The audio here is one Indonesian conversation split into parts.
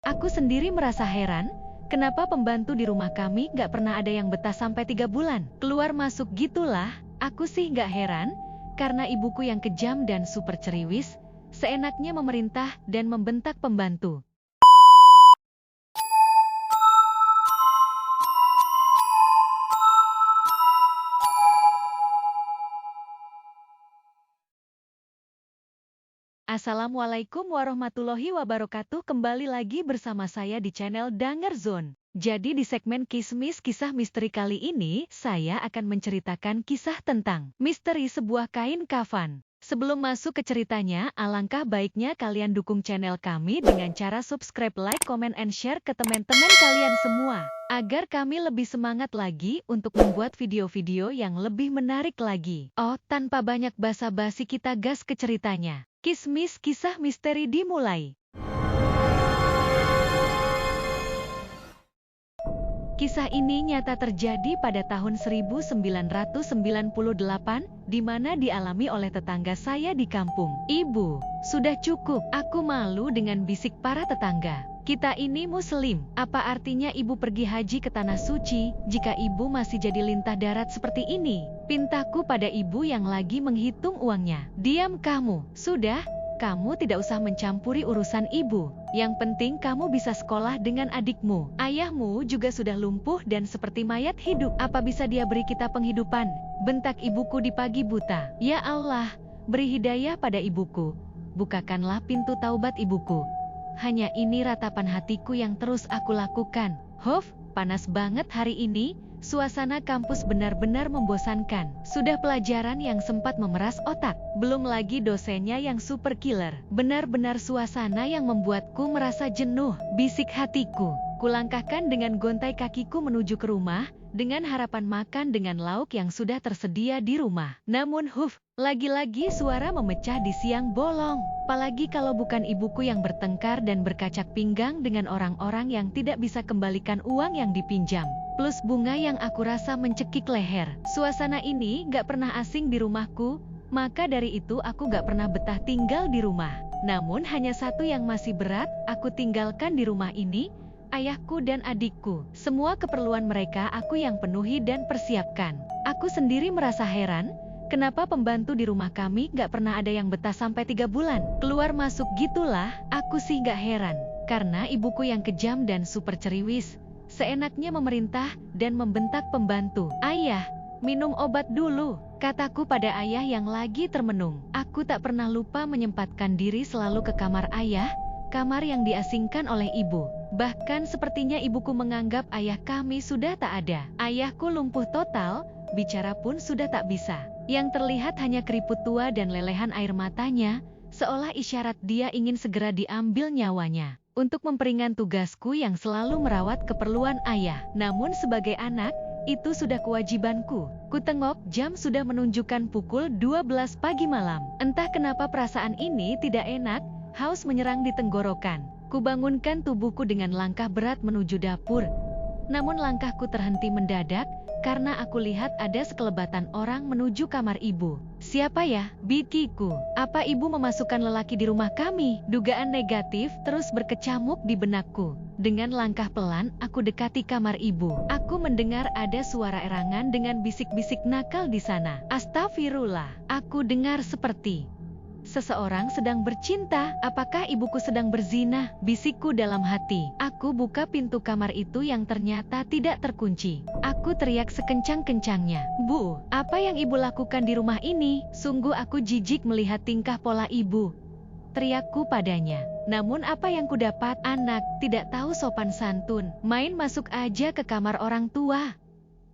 Aku sendiri merasa heran, kenapa pembantu di rumah kami nggak pernah ada yang betah sampai 3 bulan. Keluar masuk gitulah, aku sih nggak heran, karena ibuku yang kejam dan super ceriwis, seenaknya memerintah dan membentak pembantu. Assalamualaikum warahmatullahi wabarakatuh. Kembali lagi bersama saya di channel Danger Zone. Jadi di segmen Kismis Kisah Misteri kali ini, saya akan menceritakan kisah tentang misteri sebuah kain kafan. Sebelum masuk ke ceritanya, alangkah baiknya kalian dukung channel kami dengan cara subscribe, like, comment, and share ke teman-teman kalian semua, agar kami lebih semangat lagi untuk membuat video-video yang lebih menarik lagi. Oh, tanpa banyak basa-basi kita gas ke ceritanya. Kismis Kisah Misteri dimulai. Kisah ini nyata terjadi pada tahun 1998, di mana dialami oleh tetangga saya di kampung. Ibu, sudah cukup, aku malu dengan bisik para tetangga. Kita ini muslim, apa artinya ibu pergi haji ke tanah suci, jika ibu masih jadi lintah darat seperti ini? Pintaku pada ibu yang lagi menghitung uangnya. Diam kamu, sudah. Kamu tidak usah mencampuri urusan ibu. Yang penting kamu bisa sekolah dengan adikmu. Ayahmu juga sudah lumpuh dan seperti mayat hidup. Apa bisa dia beri kita penghidupan? Bentak ibuku di pagi buta. Ya Allah, beri hidayah pada ibuku. Bukakanlah pintu taubat ibuku. Hanya ini ratapan hatiku yang terus aku lakukan. Hof, panas banget hari ini. Suasana kampus benar-benar membosankan. Sudah pelajaran yang sempat memeras otak, belum lagi dosennya yang super killer. Benar-benar suasana yang membuatku merasa jenuh. Bisik hatiku. Kulangkahkan dengan gontai kakiku menuju ke rumah, dengan harapan makan dengan lauk yang sudah tersedia di rumah. Namun lagi-lagi suara memecah di siang bolong. Apalagi kalau bukan ibuku yang bertengkar dan berkacak pinggang dengan orang-orang yang tidak bisa kembalikan uang yang dipinjam. Plus bunga yang aku rasa mencekik leher. Suasana ini gak pernah asing di rumahku, maka dari itu aku gak pernah betah tinggal di rumah. Namun hanya satu yang masih berat, aku tinggalkan di rumah ini, ayahku dan adikku. Semua keperluan mereka aku yang penuhi dan persiapkan. Aku sendiri merasa heran, kenapa pembantu di rumah kami gak pernah ada yang betah sampai 3 bulan. Keluar masuk gitulah, aku sih gak heran, karena ibuku yang kejam dan super ceriwis, seenaknya memerintah dan membentak pembantu. Ayah, minum obat dulu, kataku pada ayah yang lagi termenung. Aku tak pernah lupa menyempatkan diri selalu ke kamar ayah, kamar yang diasingkan oleh ibu. Bahkan sepertinya ibuku menganggap ayah kami sudah tak ada. Ayahku lumpuh total, bicara pun sudah tak bisa. Yang terlihat hanya keriput tua dan lelehan air matanya, seolah isyarat dia ingin segera diambil nyawanya. Untuk memperingan tugasku yang selalu merawat keperluan ayah. Namun sebagai anak, itu sudah kewajibanku. Kutengok jam sudah menunjukkan pukul 12 pagi malam. Entah kenapa perasaan ini tidak enak, haus menyerang di tenggorokan. Kubangunkan tubuhku dengan langkah berat menuju dapur. Namun langkahku terhenti mendadak, karena aku lihat ada sekelebatan orang menuju kamar ibu. Siapa ya? Bikiku. Apa ibu memasukkan lelaki di rumah kami? Dugaan negatif terus berkecamuk di benakku. Dengan langkah pelan, aku dekati kamar ibu. Aku mendengar ada suara erangan dengan bisik-bisik nakal di sana. Astagfirullah. Aku dengar seperti seseorang sedang bercinta. Apakah ibuku sedang berzina? Bisikku dalam hati. Aku buka pintu kamar itu yang ternyata tidak terkunci. Aku teriak sekencang-kencangnya. Bu, apa yang ibu lakukan di rumah ini? Sungguh aku jijik melihat tingkah pola ibu, teriakku padanya. Namun apa yang kudapat? Anak, tidak tahu sopan santun. Main masuk aja ke kamar orang tua.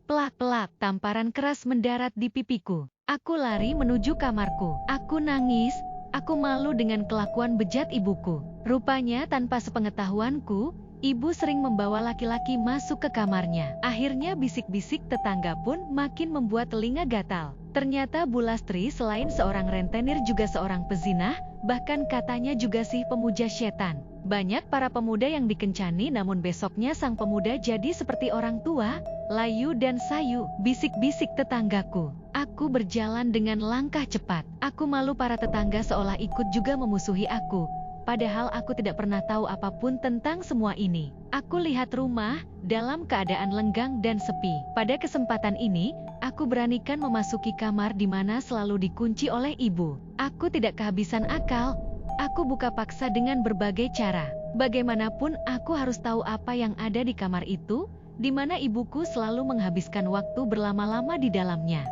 Pelak-pelak, tamparan keras mendarat di pipiku. Aku lari menuju kamarku. Aku nangis, aku malu dengan kelakuan bejat ibuku. Rupanya tanpa sepengetahuanku, ibu sering membawa laki-laki masuk ke kamarnya. Akhirnya bisik-bisik tetangga pun makin membuat telinga gatal. Ternyata Bu Lastri selain seorang rentenir juga seorang pezinah, bahkan katanya juga sih pemuja setan. Banyak para pemuda yang dikencani, namun besoknya sang pemuda jadi seperti orang tua, layu dan sayu. Bisik-bisik tetanggaku. Aku berjalan dengan langkah cepat. Aku malu para tetangga seolah ikut juga memusuhi aku. padahal aku tidak pernah tahu apapun tentang semua ini. Aku lihat rumah dalam keadaan lenggang dan sepi. Pada kesempatan ini, aku beranikan memasuki kamar di mana selalu dikunci oleh ibu. Aku tidak kehabisan akal. Aku buka paksa dengan berbagai cara. Bagaimanapun aku harus tahu apa yang ada di kamar itu, di mana ibuku selalu menghabiskan waktu berlama-lama di dalamnya.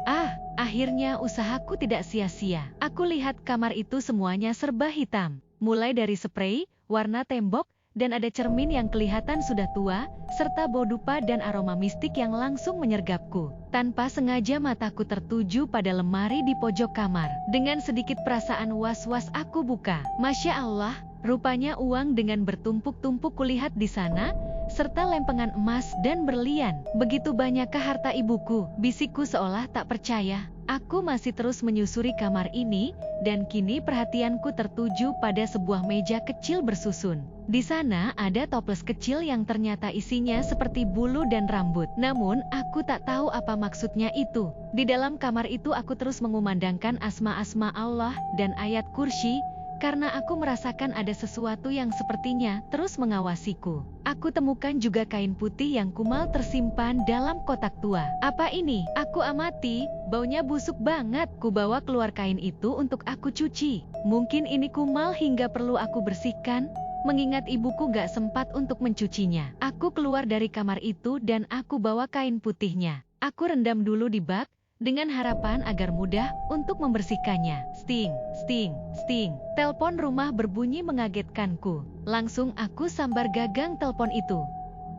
Akhirnya usahaku tidak sia-sia. Aku lihat kamar itu semuanya serba hitam. Mulai dari spray, warna tembok, dan ada cermin yang kelihatan sudah tua, serta bau dupa dan aroma mistik yang langsung menyergapku. Tanpa sengaja mataku tertuju pada lemari di pojok kamar. Dengan sedikit perasaan was-was aku buka. Masya Allah, rupanya uang dengan bertumpuk-tumpuk kulihat di sana, serta lempengan emas dan berlian. Begitu banyakkah harta ibuku? Bisikku seolah tak percaya. Aku masih terus menyusuri kamar ini, dan kini perhatianku tertuju pada sebuah meja kecil bersusun. Di sana ada toples kecil yang ternyata isinya seperti bulu dan rambut. Namun, aku tak tahu apa maksudnya itu. Di dalam kamar itu aku terus mengumandangkan asma-asma Allah dan ayat kursi, karena aku merasakan ada sesuatu yang sepertinya terus mengawasiku. Aku temukan juga kain putih yang kumal tersimpan dalam kotak tua. Apa ini? Aku amati, baunya busuk banget. Ku bawa keluar kain itu untuk aku cuci. Mungkin ini kumal hingga perlu aku bersihkan, mengingat ibuku gak sempat untuk mencucinya. Aku keluar dari kamar itu dan aku bawa kain putihnya. Aku rendam dulu di bak, dengan harapan agar mudah untuk membersihkannya. Sting, sting, sting. Telepon rumah berbunyi mengagetkanku. Langsung aku sambar gagang telepon itu.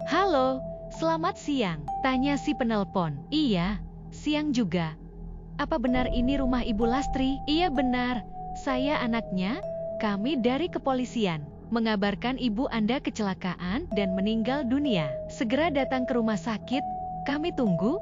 Halo, selamat siang, tanya si penelpon. Iya, siang juga. Apa benar ini rumah Ibu Lastri? Iya benar, saya anaknya, kami dari kepolisian. Mengabarkan ibu Anda kecelakaan dan meninggal dunia. Segera datang ke rumah sakit, kami tunggu.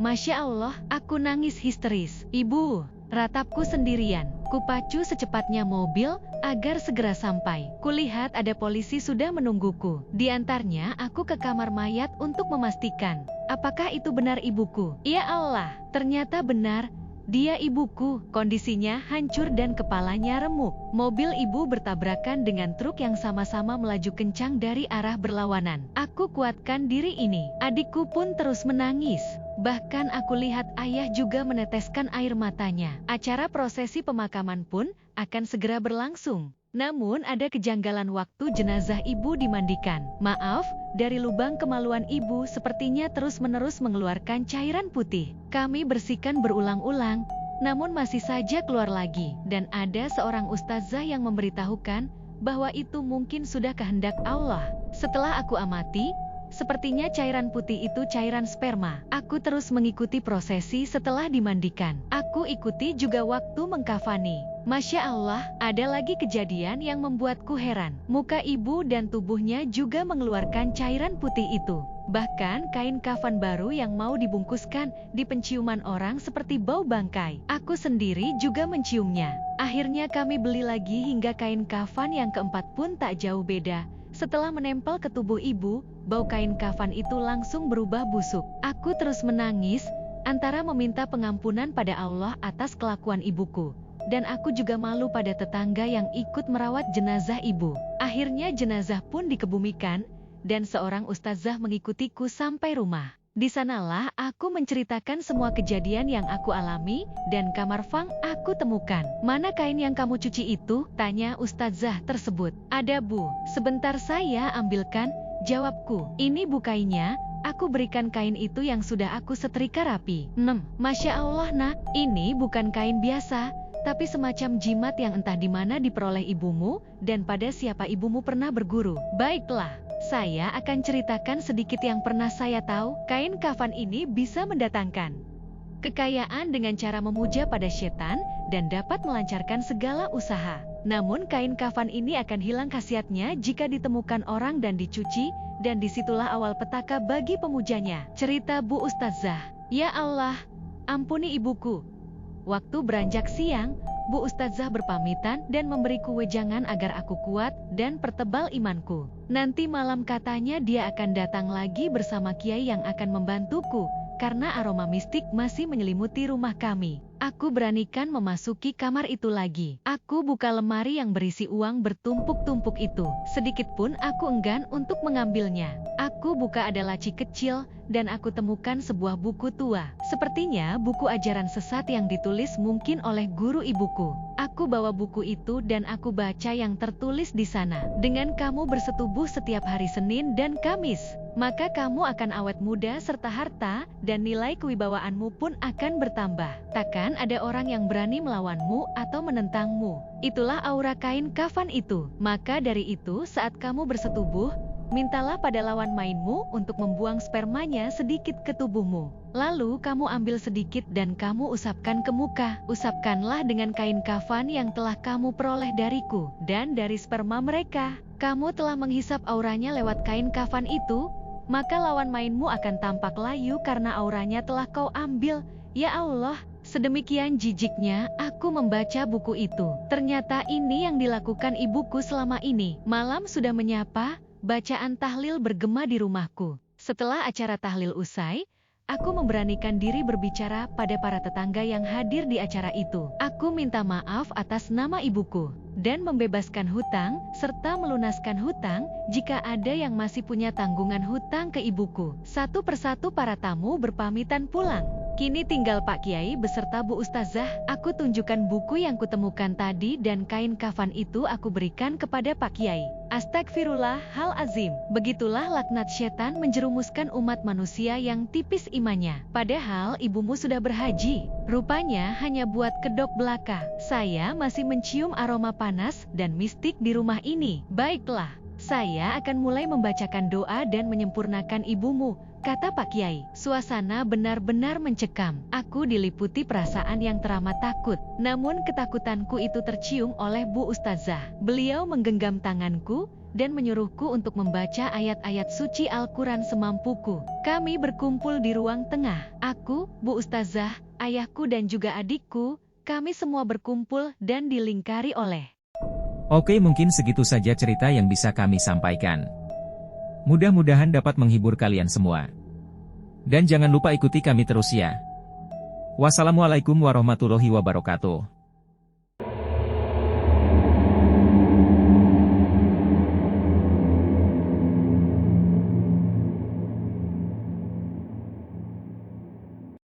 Masya Allah, aku nangis histeris. Ibu, ratapku sendirian. Kupacu secepatnya mobil agar segera sampai. Kulihat ada polisi sudah menungguku. Di antaranya aku ke kamar mayat untuk memastikan, apakah itu benar ibuku? Ya Allah, ternyata benar. Dia ibuku, kondisinya hancur dan kepalanya remuk. Mobil ibu bertabrakan dengan truk yang sama-sama melaju kencang dari arah berlawanan. Aku kuatkan diri ini. Adikku pun terus menangis. Bahkan aku lihat ayah juga meneteskan air matanya. Acara prosesi pemakaman pun akan segera berlangsung. Namun ada kejanggalan waktu jenazah ibu dimandikan. Maaf, dari lubang kemaluan ibu sepertinya terus-menerus mengeluarkan cairan putih. Kami bersihkan berulang-ulang, namun masih saja keluar lagi. Dan ada seorang ustazah yang memberitahukan bahwa itu mungkin sudah kehendak Allah. Setelah aku amati, sepertinya cairan putih itu cairan sperma. Aku terus mengikuti prosesi setelah dimandikan. Aku ikuti juga waktu mengkafani. Masya Allah, ada lagi kejadian yang membuatku heran. Muka ibu dan tubuhnya juga mengeluarkan cairan putih itu. Bahkan kain kafan baru yang mau dibungkuskan di penciuman orang seperti bau bangkai. Aku sendiri juga menciumnya. Akhirnya kami beli lagi hingga kain kafan yang keempat pun tak jauh beda. Setelah menempel ke tubuh ibu, bau kain kafan itu langsung berubah busuk. Aku terus menangis, antara meminta pengampunan pada Allah atas kelakuan ibuku. Dan aku juga malu pada tetangga yang ikut merawat jenazah ibu. Akhirnya jenazah pun dikebumikan, dan seorang ustazah mengikutiku sampai rumah. Di sanalah aku menceritakan semua kejadian yang aku alami, dan kamar Fang aku temukan. Mana kain yang kamu cuci itu? Tanya ustazah tersebut. Ada bu, sebentar saya ambilkan, jawabku. Ini bu kainnya, aku berikan kain itu yang sudah aku setrika rapi. Masya Allah nak, ini bukan kain biasa, tapi semacam jimat yang entah di mana diperoleh ibumu, dan pada siapa ibumu pernah berguru. Baiklah, saya akan ceritakan sedikit yang pernah saya tahu. Kain kafan ini bisa mendatangkan kekayaan dengan cara memuja pada setan, dan dapat melancarkan segala usaha. Namun kain kafan ini akan hilang khasiatnya jika ditemukan orang dan dicuci, dan disitulah awal petaka bagi pemujanya. Cerita Bu Ustazah. Ya Allah, ampuni ibuku. Waktu beranjak siang, Bu Ustazah berpamitan dan memberiku wejangan agar aku kuat dan pertebal imanku. Nanti malam katanya dia akan datang lagi bersama kiai yang akan membantuku, karena aroma mistik masih menyelimuti rumah kami. Aku beranikan memasuki kamar itu lagi. Aku buka lemari yang berisi uang bertumpuk-tumpuk itu. Sedikitpun aku enggan untuk mengambilnya. Aku buka ada laci kecil, dan aku temukan sebuah buku tua. Sepertinya buku ajaran sesat yang ditulis mungkin oleh guru ibuku. Aku bawa buku itu dan aku baca yang tertulis di sana. Dengan kamu bersetubuh setiap hari Senin dan Kamis, maka kamu akan awet muda serta harta, dan nilai kewibawaanmu pun akan bertambah. Takkan ada orang yang berani melawanmu atau menentangmu. Itulah aura kain kafan itu. Maka dari itu saat kamu bersetubuh, mintalah pada lawan mainmu untuk membuang spermanya sedikit ke tubuhmu. Lalu kamu ambil sedikit dan kamu usapkan ke muka. Usapkanlah dengan kain kafan yang telah kamu peroleh dariku dan dari sperma mereka. Kamu telah menghisap auranya lewat kain kafan itu, maka lawan mainmu akan tampak layu karena auranya telah kau ambil. Ya Allah, sedemikian jijiknya aku membaca buku itu. Ternyata ini yang dilakukan ibuku selama ini. Malam sudah menyapa, bacaan tahlil bergema di rumahku. Setelah acara tahlil usai, aku memberanikan diri berbicara pada para tetangga yang hadir di acara itu. Aku minta maaf atas nama ibuku dan membebaskan hutang serta melunaskan hutang jika ada yang masih punya tanggungan hutang ke ibuku. Satu persatu para tamu berpamitan pulang. Kini tinggal Pak Kiai beserta Bu Ustazah. Aku tunjukkan buku yang kutemukan tadi dan kain kafan itu aku berikan kepada Pak Kiai. Astagfirullahalazim. Begitulah laknat setan menjerumuskan umat manusia yang tipis imannya. Padahal ibumu sudah berhaji. Rupanya hanya buat kedok belaka. Saya masih mencium aroma panas dan mistik di rumah ini. Baiklah, saya akan mulai membacakan doa dan menyempurnakan ibumu, kata Pak Kiai. Suasana benar-benar mencekam. Aku diliputi perasaan yang teramat takut. Namun ketakutanku itu tercium oleh Bu Ustazah. Beliau menggenggam tanganku dan menyuruhku untuk membaca ayat-ayat suci Al-Quran semampuku. Kami berkumpul di ruang tengah. Aku, Bu Ustazah, ayahku dan juga adikku, kami semua berkumpul dan dilingkari oleh... Oke, mungkin segitu saja cerita yang bisa kami sampaikan. Mudah-mudahan dapat menghibur kalian semua. Dan jangan lupa ikuti kami terus ya. Wassalamualaikum warahmatullahi wabarakatuh.